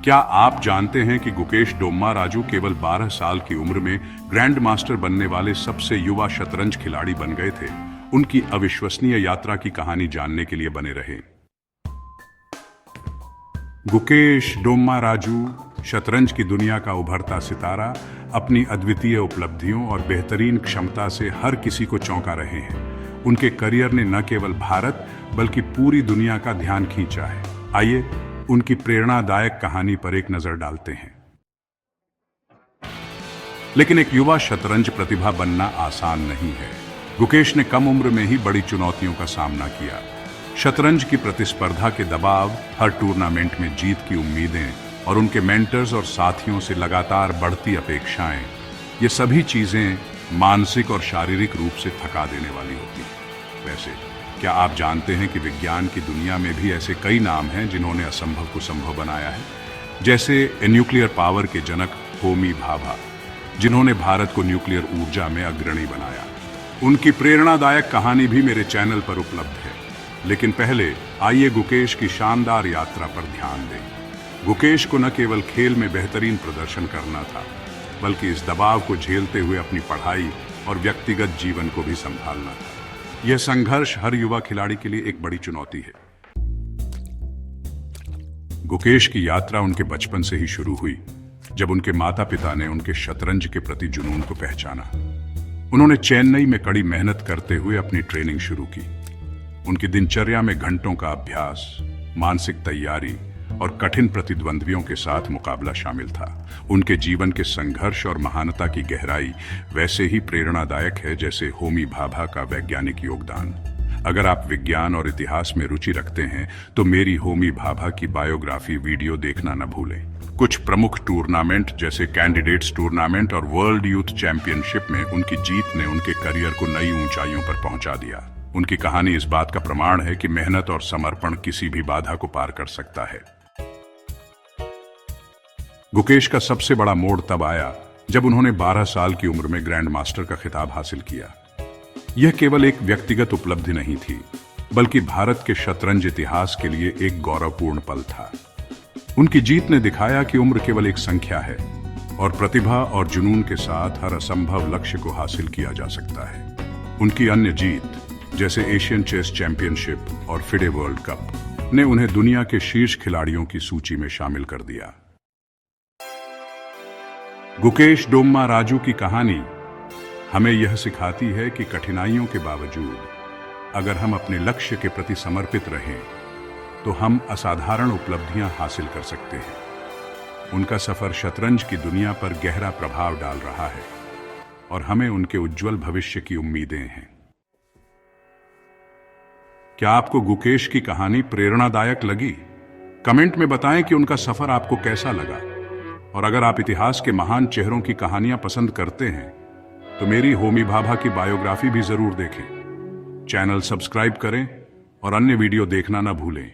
क्या आप जानते हैं कि गुकेश डोम्माराजू केवल 12 साल की उम्र में ग्रैंड मास्टर बनने वाले सबसे युवा शतरंज खिलाड़ी बन गए थे? उनकी अविश्वसनीय यात्रा की कहानी जानने के लिए बने रहें। गुकेश डोम्माराजू शतरंज की दुनिया का उभरता सितारा अपनी अद्वितीय उपलब्धियों और बेहतरीन क्षमता से हर किसी को चौंका रहे हैं। उनके करियर ने न केवल भारत बल्कि पूरी दुनिया का ध्यान खींचा है। आइए उनकी प्रेरणादायक कहानी पर एक नजर डालते हैं। लेकिन एक युवा शतरंज प्रतिभा बनना आसान नहीं है। गुकेश ने कम उम्र में ही बड़ी चुनौतियों का सामना किया। शतरंज की प्रतिस्पर्धा के दबाव, हर टूर्नामेंट में जीत की उम्मीदें और उनके मेंटर्स और साथियों से लगातार बढ़ती अपेक्षाएं, ये सभी चीजें मानसिक और शारीरिक रूप से थका देने वाली होती हैं। वैसे क्या आप जानते हैं कि विज्ञान की दुनिया में भी ऐसे कई नाम हैं जिन्होंने असंभव को संभव बनाया है? जैसे न्यूक्लियर पावर के जनक होमी भाभा, जिन्होंने भारत को न्यूक्लियर ऊर्जा में अग्रणी बनाया। उनकी प्रेरणादायक कहानी भी मेरे चैनल पर उपलब्ध है। लेकिन पहले आइए गुकेश की शानदार यात्रा पर ध्यान दें। गुकेश को न केवल खेल में बेहतरीन प्रदर्शन करना था, बल्कि इस दबाव को झेलते हुए अपनी पढ़ाई और व्यक्तिगत जीवन को भी संभालना था। यह संघर्ष हर युवा खिलाड़ी के लिए एक बड़ी चुनौती है। गुकेश की यात्रा उनके बचपन से ही शुरू हुई, जब उनके माता पिता ने उनके शतरंज के प्रति जुनून को पहचाना। उन्होंने चेन्नई में कड़ी मेहनत करते हुए अपनी ट्रेनिंग शुरू की। उनकी दिनचर्या में घंटों का अभ्यास, मानसिक तैयारी और कठिन प्रतिद्वंद्वियों के साथ मुकाबला शामिल था। उनके जीवन के संघर्ष और महानता की गहराई वैसे ही प्रेरणादायक है जैसे होमी भाभा का वैज्ञानिक योगदान। अगर आप विज्ञान और इतिहास में रुचि रखते हैं तो मेरी होमी भाभा की बायोग्राफी वीडियो देखना न भूलें। कुछ प्रमुख टूर्नामेंट जैसे कैंडिडेट्स टूर्नामेंट और वर्ल्ड यूथ चैंपियनशिप में उनकी जीत ने उनके करियर को नई ऊंचाइयों पर पहुंचा दिया। उनकी कहानी इस बात का प्रमाण है कि मेहनत और समर्पण किसी भी बाधा को पार कर सकता है। गुकेश का सबसे बड़ा मोड़ तब आया जब उन्होंने 12 साल की उम्र में ग्रैंड मास्टर का खिताब हासिल किया। यह केवल एक व्यक्तिगत उपलब्धि नहीं थी, बल्कि भारत के शतरंज इतिहास के लिए एक गौरवपूर्ण पल था। उनकी जीत ने दिखाया कि उम्र केवल एक संख्या है और प्रतिभा और जुनून के साथ हर असंभव लक्ष्य को हासिल किया जा सकता है। उनकी अन्य जीत जैसे एशियन चेस चैंपियनशिप और फिडे वर्ल्ड कप ने उन्हें दुनिया के शीर्ष खिलाड़ियों की सूची में शामिल कर दिया। गुकेश डोम्माराजू की कहानी हमें यह सिखाती है कि कठिनाइयों के बावजूद अगर हम अपने लक्ष्य के प्रति समर्पित रहें तो हम असाधारण उपलब्धियां हासिल कर सकते हैं। उनका सफर शतरंज की दुनिया पर गहरा प्रभाव डाल रहा है और हमें उनके उज्जवल भविष्य की उम्मीदें हैं। क्या आपको गुकेश की कहानी प्रेरणादायक लगी? कमेंट में बताएं कि उनका सफर आपको कैसा लगा। और अगर आप इतिहास के महान चेहरों की कहानियां पसंद करते हैं तो मेरी होमी भाभा की बायोग्राफी भी जरूर देखें। चैनल सब्सक्राइब करें और अन्य वीडियो देखना ना भूलें।